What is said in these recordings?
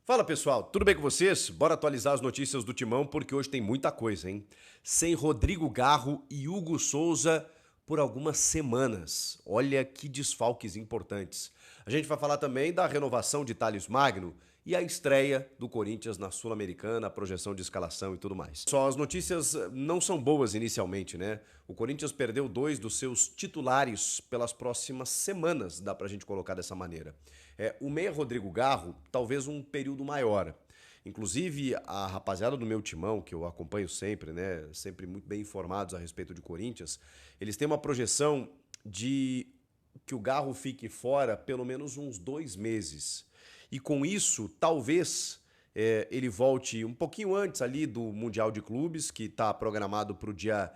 Fala pessoal, tudo bem com vocês? Bora atualizar as notícias do Timão porque hoje tem muita coisa, hein? Sem Rodrigo Garro e Hugo Souza por algumas semanas. Olha que desfalques importantes. A gente vai falar também da renovação de Thales Magno e a estreia do Corinthians na Sul-Americana, a projeção de escalação e tudo mais. Só as notícias não são boas inicialmente, né? O Corinthians perdeu 2 dos seus titulares pelas próximas semanas, dá pra gente colocar dessa maneira. O meia Rodrigo Garro, talvez um período maior. Inclusive, a rapaziada do meu timão, que eu acompanho sempre, né? Sempre muito bem informados a respeito de Corinthians, eles têm uma projeção de que o Garro fique fora pelo menos uns 2 meses. E com isso, talvez ele volte um pouquinho antes ali do Mundial de Clubes, que está programado para o dia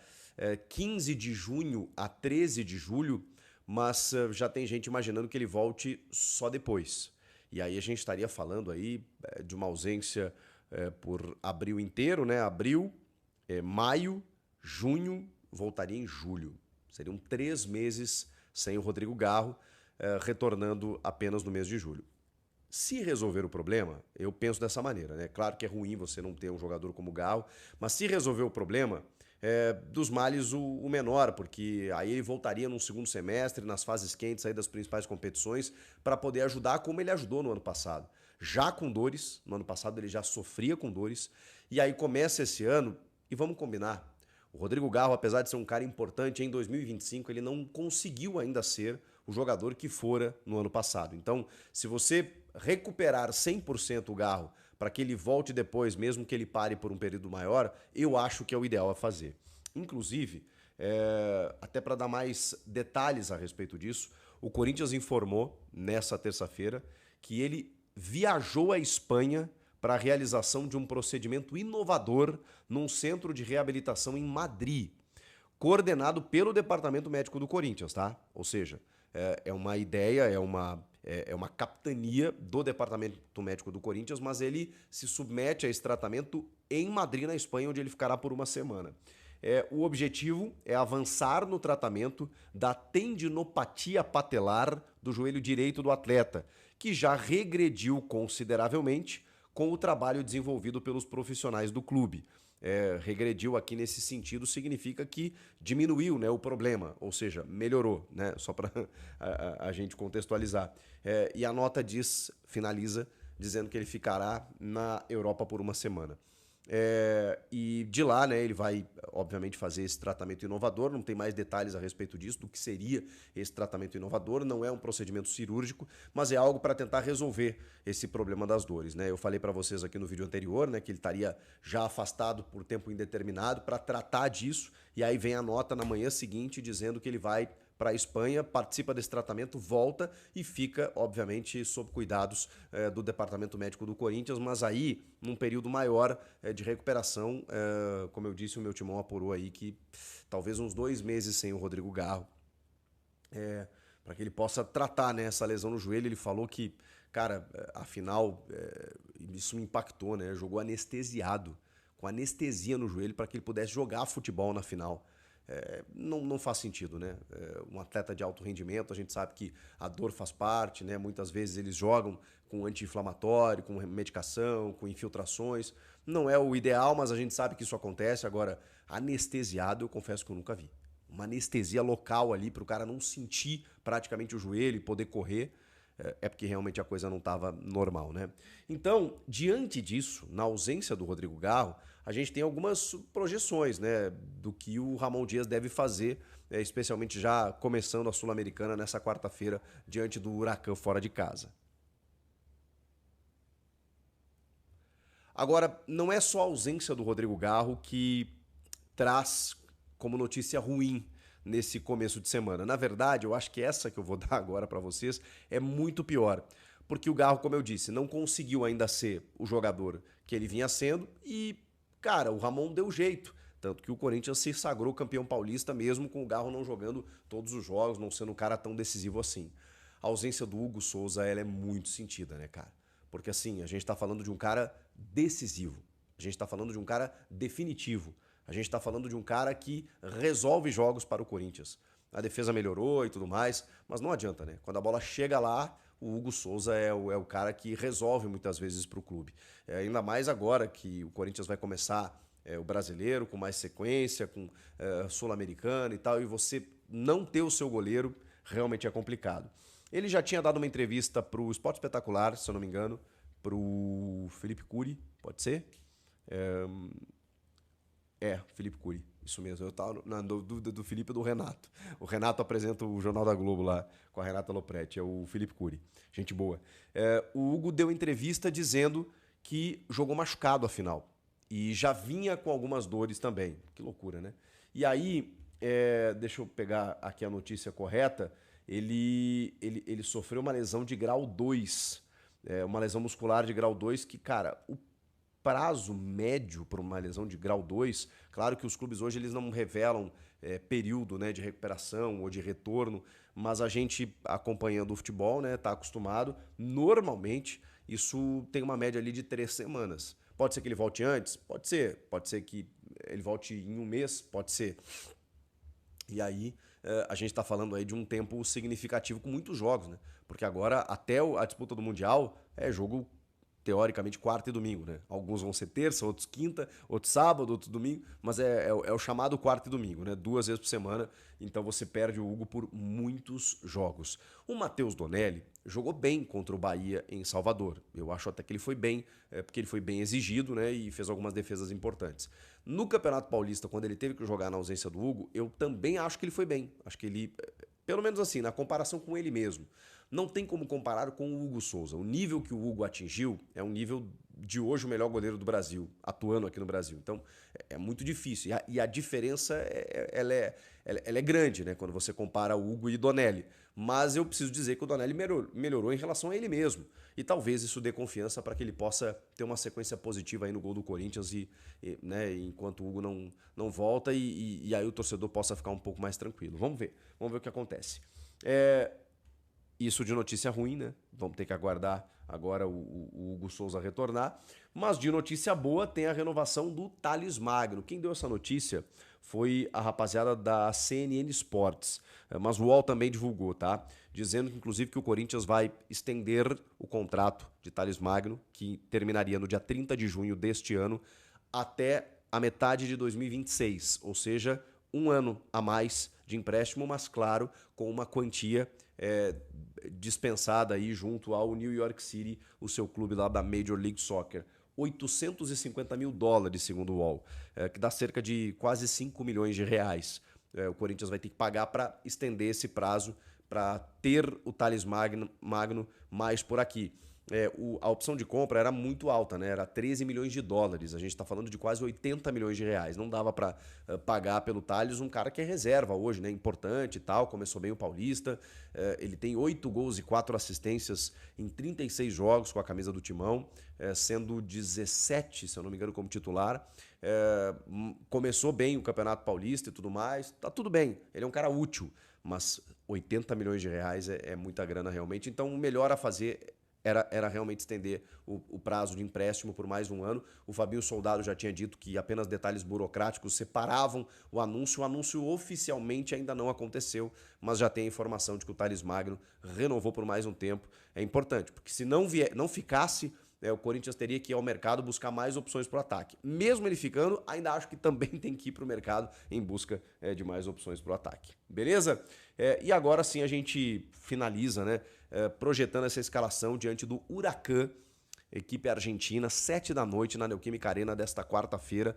15 de junho a 13 de julho, mas já tem gente imaginando que ele volte só depois. E aí a gente estaria falando aí de uma ausência por abril inteiro, né? Abril, maio, junho, voltaria em julho. Seriam 3 meses sem o Rodrigo Garro, retornando apenas no mês de julho. Se resolver o problema, eu penso dessa maneira, né? Claro que é ruim você não ter um jogador como o Garro, mas se resolver o problema, dos males o menor, porque aí ele voltaria num segundo semestre, nas fases quentes aí das principais competições, para poder ajudar como ele ajudou no ano passado. Já com dores, no ano passado ele já sofria com dores, e aí começa esse ano, e vamos combinar, o Rodrigo Garro, apesar de ser um cara importante, em 2025 ele não conseguiu ainda ser o jogador que fora no ano passado. Então, se você recuperar 100% o Garro para que ele volte depois, mesmo que ele pare por um período maior, eu acho que é o ideal a fazer. Inclusive, até para dar mais detalhes a respeito disso, o Corinthians informou nessa terça-feira que ele viajou à Espanha para a realização de um procedimento inovador num centro de reabilitação em Madrid, coordenado pelo Departamento Médico do Corinthians, tá? Ou seja, é uma ideia, é uma capitania do Departamento Médico do Corinthians, mas ele se submete a esse tratamento em Madrid, na Espanha, onde ele ficará por uma semana. O objetivo é avançar no tratamento da tendinopatia patelar do joelho direito do atleta, que já regrediu consideravelmente com o trabalho desenvolvido pelos profissionais do clube. Regrediu aqui nesse sentido significa que diminuiu, né, o problema, ou seja, melhorou, né, só para a gente contextualizar. E a nota finaliza dizendo que ele ficará na Europa por uma semana. E de lá, né, ele vai, obviamente, fazer esse tratamento inovador. Não tem mais detalhes a respeito disso, do que seria esse tratamento inovador. Não é um procedimento cirúrgico, mas é algo para tentar resolver esse problema das dores, né? Eu falei para vocês aqui no vídeo anterior, né, que ele estaria já afastado por tempo indeterminado para tratar disso. E aí vem a nota na manhã seguinte dizendo que ele vai para a Espanha, participa desse tratamento, volta e fica, obviamente, sob cuidados do Departamento Médico do Corinthians, mas aí, num período maior de recuperação, como eu disse, o meu timão apurou aí que talvez uns 2 meses sem o Rodrigo Garro, para que ele possa tratar, né, essa lesão no joelho. Ele falou que, cara, afinal, isso me impactou, né? Jogou anestesiado, com anestesia no joelho, para que ele pudesse jogar futebol na final. Não faz sentido, né? Um atleta de alto rendimento, a gente sabe que a dor faz parte, né? Muitas vezes eles jogam com anti-inflamatório, com medicação, com infiltrações. Não é o ideal, mas a gente sabe que isso acontece. Agora, anestesiado, eu confesso que eu nunca vi. Uma anestesia local ali para o cara não sentir praticamente o joelho e poder correr. Porque realmente a coisa não estava normal, né? Então, diante disso, na ausência do Rodrigo Garro, a gente tem algumas projeções, né, do que o Ramon Dias deve fazer, especialmente já começando a Sul-Americana nessa quarta-feira, diante do Huracan fora de casa. Agora, não é só a ausência do Rodrigo Garro que traz como notícia ruim nesse começo de semana. Na verdade, eu acho que essa que eu vou dar agora para vocês é muito pior. Porque o Garro, como eu disse, não conseguiu ainda ser o jogador que ele vinha sendo e, cara, o Ramon deu jeito. Tanto que o Corinthians se sagrou campeão paulista mesmo com o Garro não jogando todos os jogos, não sendo um cara tão decisivo assim. A ausência do Hugo Souza, ela é muito sentida, né, cara? Porque assim, a gente tá falando de um cara decisivo. A gente tá falando de um cara definitivo. A gente está falando de um cara que resolve jogos para o Corinthians. A defesa melhorou e tudo mais, mas não adianta, né? Quando a bola chega lá, o Hugo Souza é o cara que resolve muitas vezes para o clube. Ainda mais agora que o Corinthians vai começar o brasileiro com mais sequência, com sul-americano e tal, e você não ter o seu goleiro realmente é complicado. Ele já tinha dado uma entrevista para o Esporte Espetacular, se eu não me engano, para o Felipe Cury, pode ser? Felipe Cury, isso mesmo. Eu estava na dúvida do Felipe e do Renato. O Renato apresenta o Jornal da Globo lá com a Renata Lopretti, é o Felipe Cury. Gente boa. O Hugo deu entrevista dizendo que jogou machucado a final. E já vinha com algumas dores também. Que loucura, né? E aí, deixa eu pegar aqui a notícia correta. Ele sofreu uma lesão de grau 2. Uma lesão muscular de grau 2 que, cara, o prazo médio para uma lesão de grau 2, claro que os clubes hoje eles não revelam período, né, de recuperação ou de retorno, mas a gente acompanhando o futebol, né, tá acostumado, normalmente isso tem uma média ali de 3 semanas. Pode ser que ele volte antes? Pode ser que ele volte em um mês? Pode ser. E aí a gente está falando aí de um tempo significativo com muitos jogos, né? Porque agora até a disputa do Mundial é jogo teoricamente quarta e domingo, né? Alguns vão ser terça, outros quinta, outros sábado, outros domingo, mas é o chamado quarta e domingo, né? 2 vezes por semana, então você perde o Hugo por muitos jogos. O Matheus Donelli jogou bem contra o Bahia em Salvador. Eu acho até que ele foi bem, porque ele foi bem exigido, né? E fez algumas defesas importantes. No Campeonato Paulista, quando ele teve que jogar na ausência do Hugo, eu também acho que ele foi bem. Acho que ele, pelo menos assim, na comparação com ele mesmo, não tem como comparar com o Hugo Souza. O nível que o Hugo atingiu é um nível de hoje o melhor goleiro do Brasil, atuando aqui no Brasil. Então é muito difícil. E a diferença ela é grande, né? Quando você compara o Hugo e o Donelli. Mas eu preciso dizer que o Donelli melhorou em relação a ele mesmo. E talvez isso dê confiança para que ele possa ter uma sequência positiva aí no gol do Corinthians né, enquanto o Hugo não volta e aí o torcedor possa ficar um pouco mais tranquilo. Vamos ver o que acontece. Isso de notícia ruim, né? Vamos ter que aguardar agora o Hugo Souza retornar. Mas de notícia boa tem a renovação do Thales Magno. Quem deu essa notícia foi a rapaziada da CNN Sports. Mas o UOL também divulgou, tá? Dizendo, inclusive, que o Corinthians vai estender o contrato de Thales Magno, que terminaria no dia 30 de junho deste ano, até a metade de 2026. Ou seja, um ano a mais de empréstimo, mas claro, com uma quantia dispensada aí junto ao New York City, o seu clube lá da Major League Soccer. $850 mil, segundo o UOL, que dá cerca de quase 5 milhões de reais. O Corinthians vai ter que pagar para estender esse prazo, para ter o Thales Magno mais por aqui. A opção de compra era muito alta, né? Era $13 milhões. A gente está falando de quase 80 milhões de reais. Não dava para pagar pelo Thales um cara que é reserva hoje, né? Importante e tal. Começou bem o Paulista. Ele tem 8 gols e 4 assistências em 36 jogos com a camisa do Timão, sendo 17, se eu não me engano, como titular. Começou bem o Campeonato Paulista e tudo mais. Tá tudo bem. Ele é um cara útil, mas 80 milhões de reais é muita grana realmente. Então, o melhor a fazer era realmente estender o prazo de empréstimo por mais um ano. O Fabinho Soldado já tinha dito que apenas detalhes burocráticos separavam o anúncio. O anúncio oficialmente ainda não aconteceu, mas já tem a informação de que o Thales Magno renovou por mais um tempo. É importante, porque se não ficasse, o Corinthians teria que ir ao mercado buscar mais opções para o ataque. Mesmo ele ficando, ainda acho que também tem que ir para o mercado em busca de mais opções para o ataque. Beleza? E agora sim a gente finaliza, né? Projetando essa escalação diante do Huracan, equipe argentina, 7 da noite na Neoquímica Arena desta quarta-feira.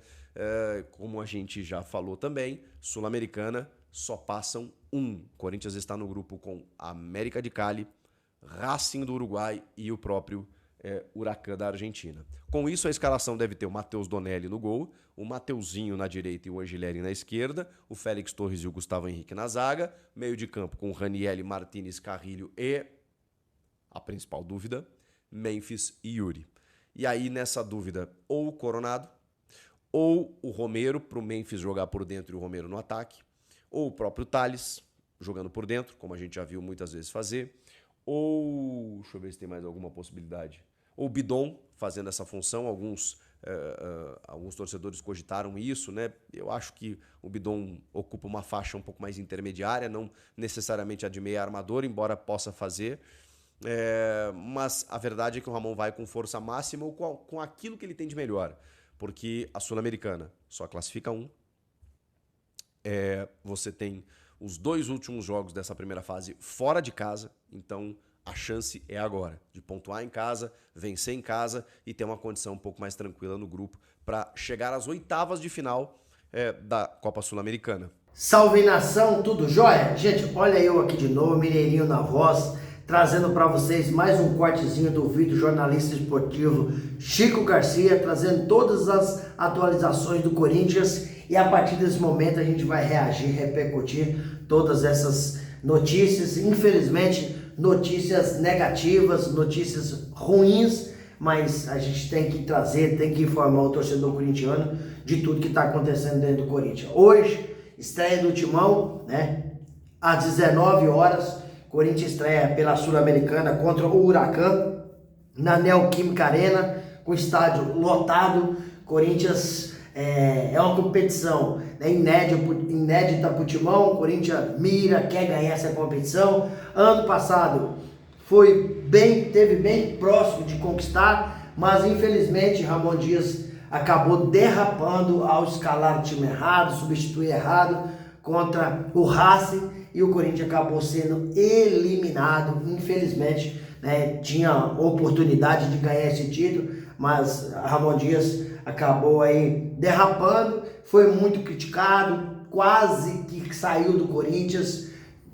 Como a gente já falou também, Sul-Americana só passam um. Corinthians está no grupo com América de Cali, Racing do Uruguai e o próprio Huracan da Argentina. Com isso, a escalação deve ter o Matheus Donelli no gol, o Mateuzinho na direita e o Angileri na esquerda, o Félix Torres e o Gustavo Henrique na zaga, meio de campo com Ranieri, Martínez, Carrilho e a principal dúvida, Memphis e Yuri. E aí, nessa dúvida, ou o Coronado, ou o Romero, para o Memphis jogar por dentro e o Romero no ataque, ou o próprio Thales, jogando por dentro, como a gente já viu muitas vezes fazer, ou, deixa eu ver se tem mais alguma possibilidade, ou o Bidon fazendo essa função. Alguns torcedores cogitaram isso, né? Eu acho que o Bidon ocupa uma faixa um pouco mais intermediária, não necessariamente a de meia armador, embora possa fazer. Mas a verdade é que o Ramon vai com força máxima ou com aquilo que ele tem de melhor. Porque a Sul-Americana só classifica um. Você tem os 2 últimos jogos dessa primeira fase fora de casa, então a chance é agora de pontuar em casa, vencer em casa e ter uma condição um pouco mais tranquila no grupo para chegar às oitavas de final da Copa Sul-Americana. Salve nação, tudo jóia? Gente, olha eu aqui de novo, Mineirinho na voz, trazendo para vocês mais um cortezinho do vídeo jornalista esportivo Chico Garcia, trazendo todas as atualizações do Corinthians e a partir desse momento a gente vai reagir, repercutir todas essas notícias, infelizmente notícias negativas, notícias ruins, mas a gente tem que trazer, tem que informar o torcedor corintiano de tudo que está acontecendo dentro do Corinthians. Hoje, estreia do Timão, né? Às 19 horas, Corinthians estreia pela Sul-Americana contra o Huracan, na Neoquímica Arena, com o estádio lotado. Corinthians é uma competição, né, inédita para o Timão. O Corinthians mira, quer ganhar essa competição. Ano passado teve bem próximo de conquistar, mas infelizmente Ramon Dias acabou derrapando ao escalar o time errado, substituir errado contra o Racing e o Corinthians acabou sendo eliminado. Infelizmente, né, tinha oportunidade de ganhar esse título, mas Ramon Dias acabou aí derrapando, foi muito criticado, quase que saiu do Corinthians.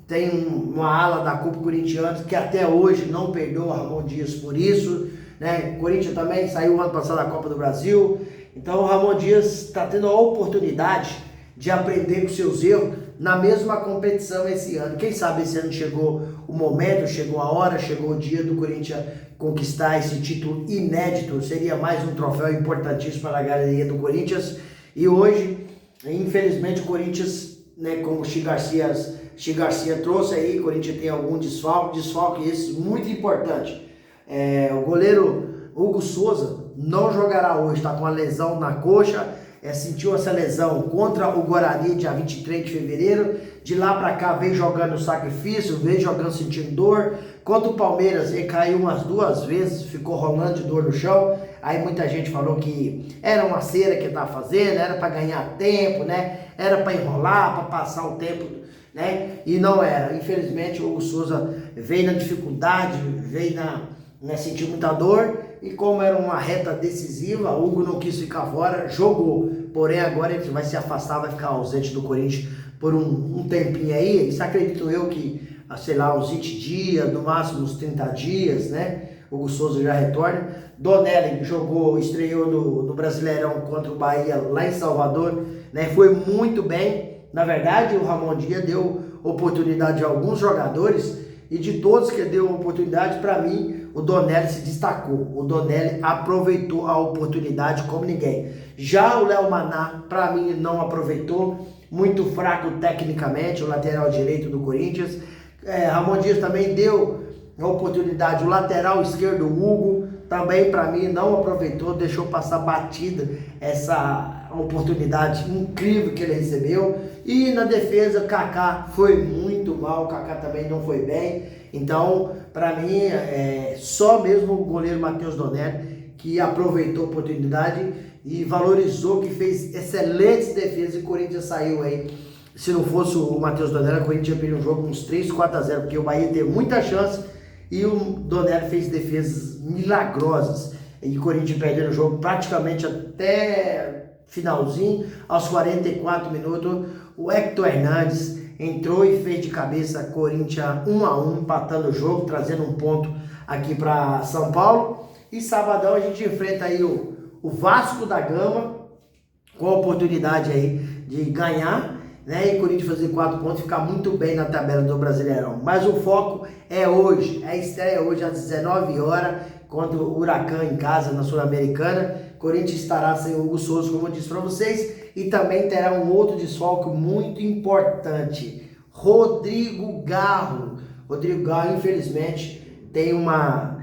Tem uma ala da Copa Corintiana que até hoje não perdoa Ramon Dias por isso, né? O Corinthians também saiu ano passado da Copa do Brasil. Então o Ramon Dias está tendo a oportunidade de aprender com seus erros na mesma competição esse ano. Quem sabe esse ano chegou o momento, chegou a hora, chegou o dia do Corinthians conquistar esse título inédito. Seria mais um troféu importantíssimo para a galeria do Corinthians. E hoje, infelizmente, o Corinthians, né, como o Chico Garcia trouxe aí, o Corinthians tem algum desfalque esse muito importante. O goleiro Hugo Souza não jogará hoje, está com uma lesão na coxa, sentiu essa lesão contra o Guarani dia 23 de fevereiro, de lá para cá veio jogando sacrifício, veio jogando sentindo dor. Contra o Palmeiras ele caiu umas 2 vezes, ficou rolando de dor no chão, aí muita gente falou que era uma cera que ele estava fazendo, era para ganhar tempo, né? Era para enrolar, para passar o tempo, né? E não era. Infelizmente o Hugo Souza veio na dificuldade, veio sentiu muita dor, e como era uma reta decisiva, o Hugo não quis ficar fora, jogou. Porém agora ele vai se afastar, vai ficar ausente do Corinthians por um tempinho aí. Isso acredito eu que, sei lá, uns 20 dias, no máximo uns 30 dias, né? O Hugo Souza já retorna. Donelli estreou no Brasileirão contra o Bahia lá em Salvador, né? Foi muito bem. Na verdade, o Ramon Dias deu oportunidade a alguns jogadores, e de todos que deu oportunidade, para mim, o Donelli se destacou. O Donelli aproveitou a oportunidade como ninguém. Já o Léo Maná, para mim, não aproveitou. Muito fraco tecnicamente, o lateral direito do Corinthians. Ramon Dias também deu a oportunidade. O lateral esquerdo, o Hugo, também para mim não aproveitou, deixou passar batida essa oportunidade incrível que ele recebeu. E na defesa, o Kaká foi muito mal, o Kaká também não foi bem. Então, para mim, só mesmo o goleiro Matheus Donelli que aproveitou a oportunidade e valorizou, que fez excelentes defesas, e o Corinthians saiu aí. Se não fosse o Matheus Donelli, o Corinthians ia perder um jogo uns 3-4-0, porque o Bahia teve muita chance e o Donelli fez defesas milagrosas. E o Corinthians perdeu o jogo praticamente até finalzinho. Aos 44 minutos, o Hector Hernandes entrou e fez de cabeça Corinthians 1-1, empatando o jogo, trazendo um ponto aqui para São Paulo. E sabadão a gente enfrenta aí o Vasco da Gama, com a oportunidade aí de ganhar, né? E o Corinthians fazer 4 pontos e ficar muito bem na tabela do Brasileirão. Mas o foco é hoje, a estreia hoje às 19 horas, contra o Huracan em casa, na Sul-Americana. Corinthians estará sem o Hugo Souza, como eu disse para vocês, e também terá um outro desfalque muito importante, Rodrigo Garro. Rodrigo Garro, infelizmente, tem uma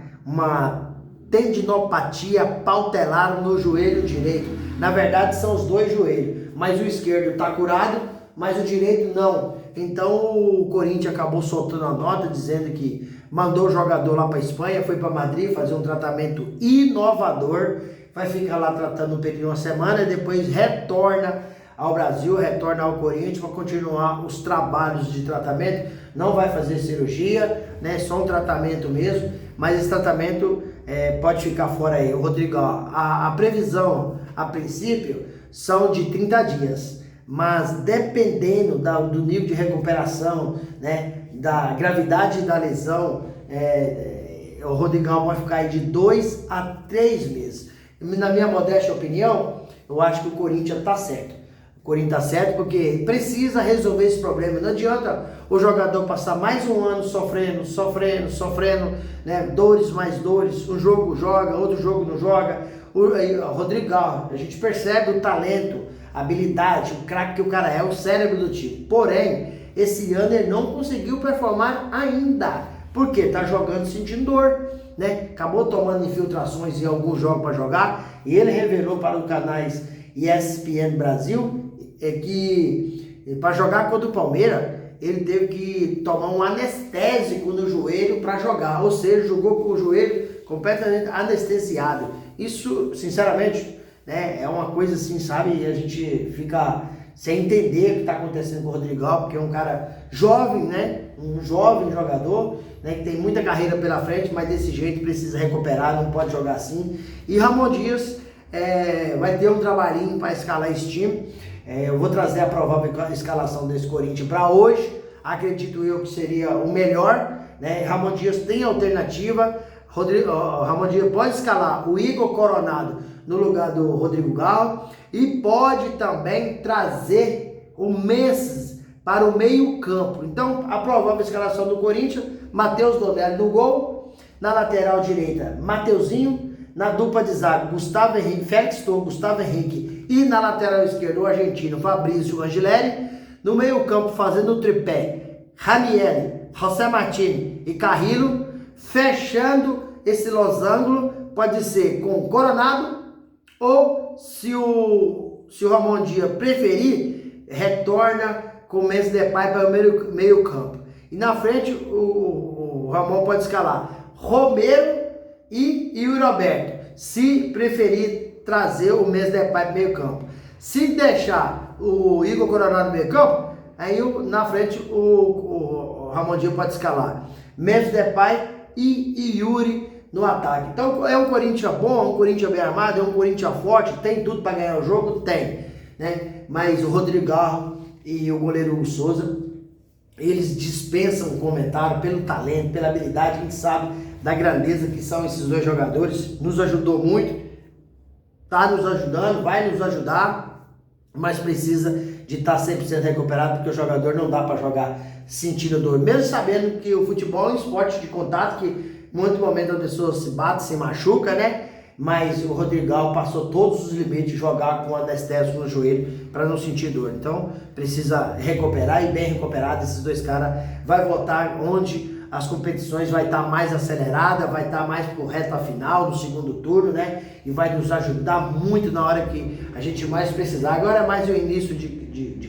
tendinopatia pautelar no joelho direito. Na verdade, são os 2 joelhos, mas o esquerdo está curado, mas o direito não. Então o Corinthians acabou soltando a nota dizendo que mandou o jogador lá para Espanha, foi para Madrid fazer um tratamento inovador, vai ficar lá tratando um período de uma semana e depois retorna ao Brasil, retorna ao Corinthians para continuar os trabalhos de tratamento. Não vai fazer cirurgia, né? Só um tratamento mesmo, mas esse tratamento pode ficar fora aí. O Rodrigo, a previsão a princípio são de 30 dias, mas dependendo do nível de recuperação, né, da gravidade da lesão, o Rodrigão vai ficar aí de 2 a 3 meses. Na minha modesta opinião, eu acho que o Corinthians está certo. O Corinthians está certo porque precisa resolver esse problema. Não adianta o jogador passar mais um ano sofrendo, né? Dores mais dores. Um jogo joga, outro jogo não joga. O Rodrigão, a gente percebe o talento, a habilidade, o craque que o cara é, o cérebro do time. Porém, esse ano ele não conseguiu performar ainda. Por quê? Tá jogando sentindo dor, né? Acabou tomando infiltrações em alguns jogos para jogar. E ele revelou para os canais ESPN Brasil que para jogar contra o Palmeiras ele teve que tomar um anestésico no joelho para jogar, ou seja, jogou com o joelho completamente anestesiado. Isso, sinceramente, né, é uma coisa assim, sabe, a gente fica sem entender o que está acontecendo com o Rodrigão, porque é um cara jovem, né, um jovem jogador, né, que tem muita carreira pela frente, mas desse jeito precisa recuperar, não pode jogar assim. E Ramon Dias vai ter um trabalhinho para escalar esse time. Eu vou trazer a provável escalação desse Corinthians para hoje. Acredito eu que seria o melhor, né? Ramon Dias tem alternativa. Ramon Dias pode escalar o Igor Coronado no lugar do Rodrigo Garro e pode também trazer o Menses para o meio campo. Então, a provável escalação do Corinthians: Matheus Donelli no gol, na lateral direita Mateuzinho, na dupla de zaga Gustavo Henrique, Félix Torres, Gustavo Henrique, e na lateral esquerda o argentino Fabrício Angileri. No meio campo, fazendo o tripé, Ranieri, José Martini e Carrillo. Fechando esse losango, pode ser com Coronado, ou se o Ramon Dias preferir, retorna com o Memphis Depay para o meio campo. E na frente o Ramon pode escalar Romero e Yuri Alberto, se preferir trazer o Memphis Depay para o meio campo. Se deixar o Igor Coronado no meio campo, aí na frente o Ramon Dias pode escalar Memphis Depay e Yuri no ataque. Então é um Corinthians bom, é um Corinthians bem armado, é um Corinthians forte, tem tudo para ganhar o jogo? Tem, né? Mas o Rodrigo Garro e o goleiro Hugo Souza, eles dispensam um comentário pelo talento, pela habilidade. A gente sabe da grandeza que são esses dois jogadores. Nos ajudou muito, tá nos ajudando, vai nos ajudar, mas precisa de estar 100% recuperado, porque o jogador não dá para jogar sentindo dor, mesmo sabendo que o futebol é um esporte de contato, que em muito momento a pessoa se bate, se machuca, né? Mas o Rodrigão passou todos os limites de jogar com anestésico no joelho para não sentir dor. Então precisa recuperar, e bem recuperado. Esses dois caras vai voltar onde as competições vai estar mais acelerada, vai estar mais pro reta final do segundo turno, né? E vai nos ajudar muito na hora que a gente mais precisar. Agora é mais o início de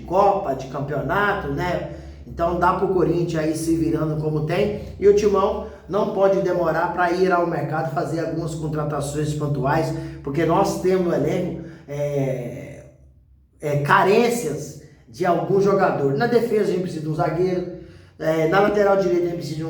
Copa, de campeonato, né? Então dá pro Corinthians aí se virando como tem. E o Timão não pode demorar para ir ao mercado fazer algumas contratações pontuais, porque nós temos no elenco carências de algum jogador. Na defesa a gente precisa de um zagueiro, na lateral direita a gente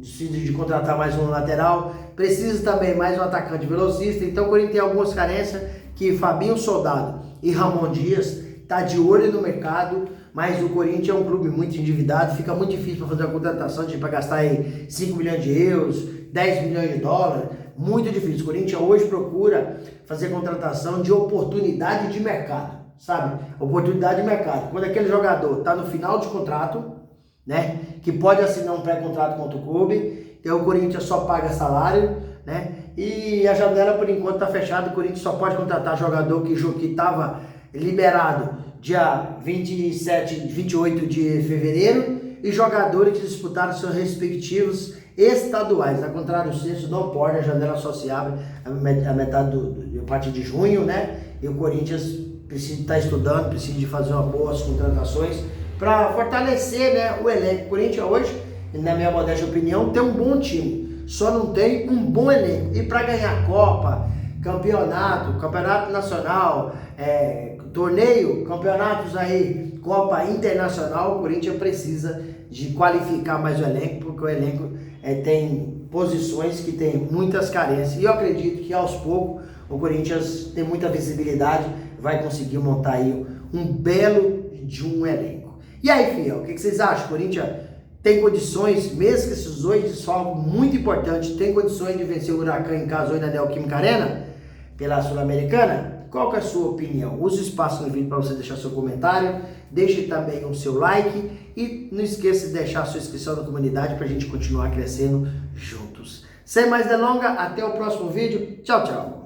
precisa de contratar mais um lateral, precisa também mais um atacante velocista. Então o Corinthians tem algumas carências que Fabinho Soldado e Ramon Dias tá de olho no mercado. Mas o Corinthians é um clube muito endividado, fica muito difícil para fazer uma contratação, para gastar aí 5 milhões de euros, 10 milhões de dólares, muito difícil. O Corinthians hoje procura fazer contratação de oportunidade de mercado, sabe? Oportunidade de mercado. Quando aquele jogador está no final de contrato, né, que pode assinar um pré-contrato contra o clube, então o Corinthians só paga salário, né? E a janela por enquanto está fechada. O Corinthians só pode contratar jogador que estava liberado dia 28 de fevereiro, e jogadores que disputaram seus respectivos estaduais. Ao contrário, o censo não pode, a janela só se abre a metade a partir de junho, né? E o Corinthians precisa estar estudando, precisa de fazer boas contratações para fortalecer, né, o elenco. O Corinthians hoje na minha modesta opinião, tem um bom time, só não tem um bom elenco. E para ganhar Copa, campeonato nacional, torneio, campeonatos aí, Copa Internacional, o Corinthians precisa de qualificar mais o elenco, porque o elenco tem posições que tem muitas carências. E eu acredito que aos poucos o Corinthians tem muita visibilidade, vai conseguir montar aí um belo de um elenco. E aí, fiel, o que vocês acham? O Corinthians tem condições, mesmo que esses dois desfalques muito importantes, tem condições de vencer o Huracan em casa hoje na Neoquímica Arena, pela Sul-Americana? Qual que é a sua opinião? Use o espaço no vídeo para você deixar seu comentário, deixe também o seu like e não esqueça de deixar a sua inscrição na comunidade para a gente continuar crescendo juntos. Sem mais delongas, até o próximo vídeo. Tchau, tchau!